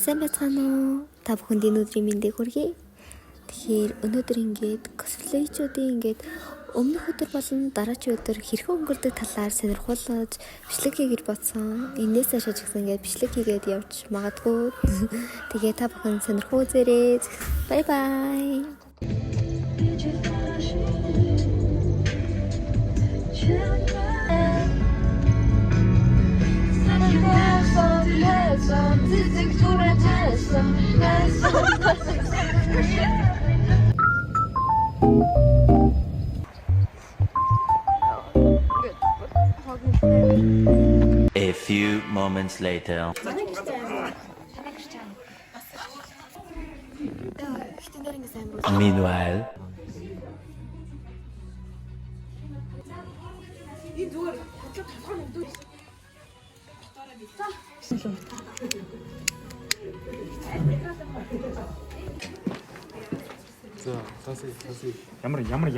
Сайн байцгаана уу? Та бүхэнд өнөөдрийн мэндийг хүргэе. Тэгэхээр өнөөдөр ингээд косплейчүүдийн ингээд өмнөх өдөр болон дараагийн өдөр хэрхэн өнгөрдөг талаар сонирхуулж бичлэг хийгээд бодсон. Энээс хойш ч гэсэн ингээд бичлэг хийгээд явж магадгүй. Тэгээ та бүхэн сонирхуу үзээрэй. Бай бай. A few moments later. Meanwhile. Ямар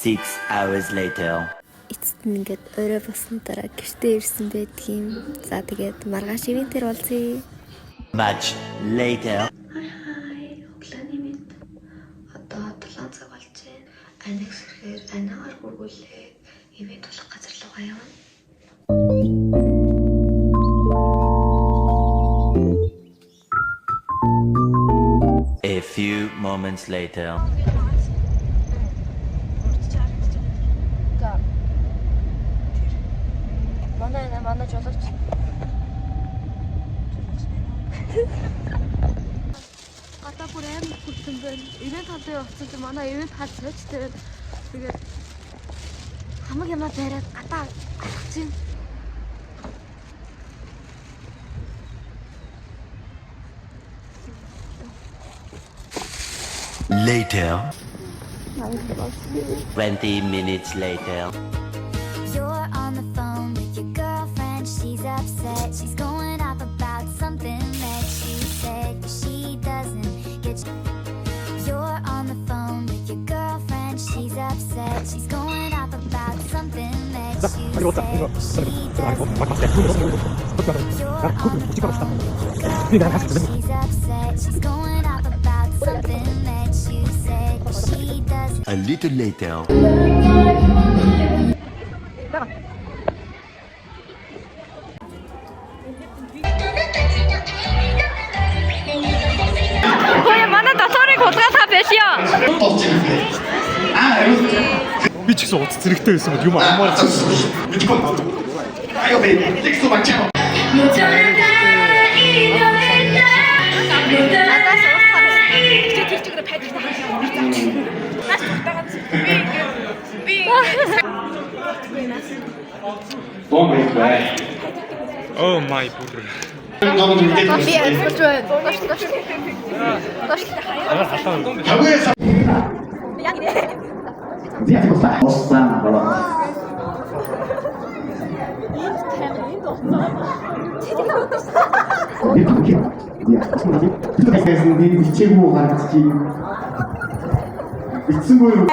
6 hours later. Эцэст нь ингээд өөрөө босон дараа гэртээ ирсэн байдгийн. За тэгээд маргааш ивентээр уулзъя. Much later. Өглөөний мэд. Одоо 7 цаг болж байна. Аниг сэрхээр анагаар гүргүүлээ. Ивент болох газар руу явна. A few moments later. Манай жолооч. Одоо бүр амар хүрсэн байна. Ивент халуун явуулсан чинь манай ивент хал цочтой. Тэгээд хамаг юмаа бариад гадаа алхаж байна. Later. 20 minutes later. You're on the phone with your girlfriend, she's upset. She's going off about something that she said she doesn't get you. You're on the phone with your girlfriend, she's upset. She's going off about something that she said she doesn't get you. You're on the phone with your girlfriend, she's upset. She's going off about something that you said she doesn't. A little later. Би ч гэсэн утас зэрэгтэй байсан бол юм амаар мэдгүй. Аяа би текст багчаа. Oh my god. Би ярьж байна. Яг нэ. хичээгүй гаргацгийг эцсэнгүй юу?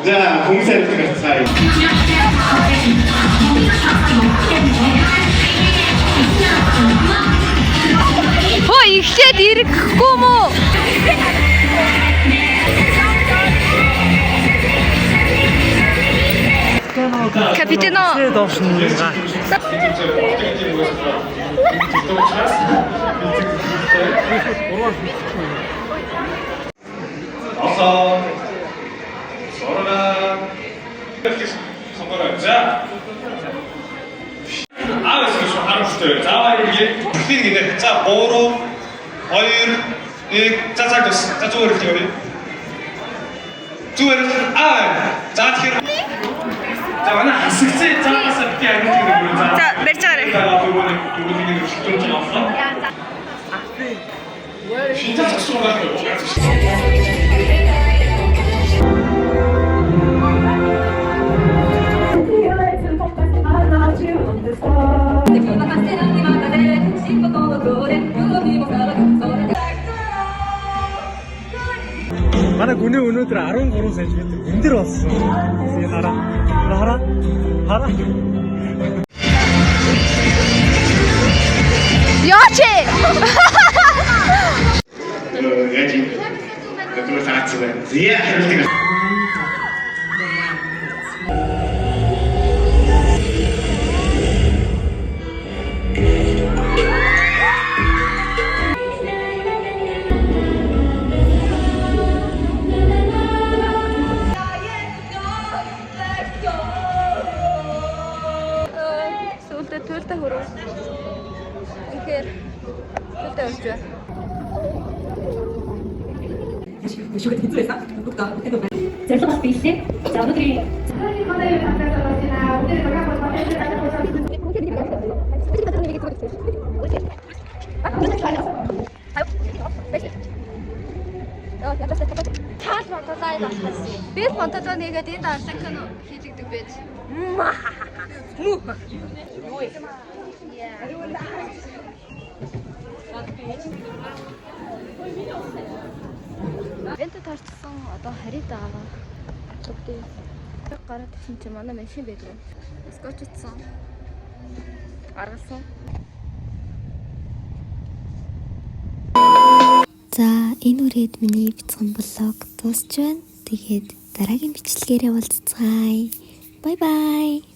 자, 공사를 들어가요. Ихшээд ирэхгүй мүү? Капитано. 어서 서로가 이렇게 선거를 자. 알았어, 좀 하루 쉬어요. 자, 이게 흑인인데, 자, 뭐로 어일 짜잘 됐어. 자, 쪼그려 뛰어요. 쪼그려 자, 뒤로. 자, 완전 아스지 짜서 이렇게 알고 뛰는 거야. 자, 내 차례. 자, 요거 되게 식좀 찍었어. 진짜 작수로 가는 거야. Манай гүнээ өнөөдөр 13 см өндөр болсон. Тэгээ хараа. Яачи! Яаж юм? Тэгвэл цаац байна. Зээ хариултыг. Сүүлдээ туйлтай хөрөө. Тэгэхээр туйлтай болж байна. зорилго бас биелээ. За өнөөдрийн Тал монтолоо болохоос. Би монтолоо нэгээд энд арлаг кино хийлэгдэг байж. Энд тарчсан одоо харид байгаа. Тэгтээ гараад ирсэн чи манай машин байдаг. Скотчсон. Гаргасан. За энэ үрээд миний бяцхан блог дуусч байна. Тэгээд дараагийн бичлэгээрээ уулзцгаая. Бай бай.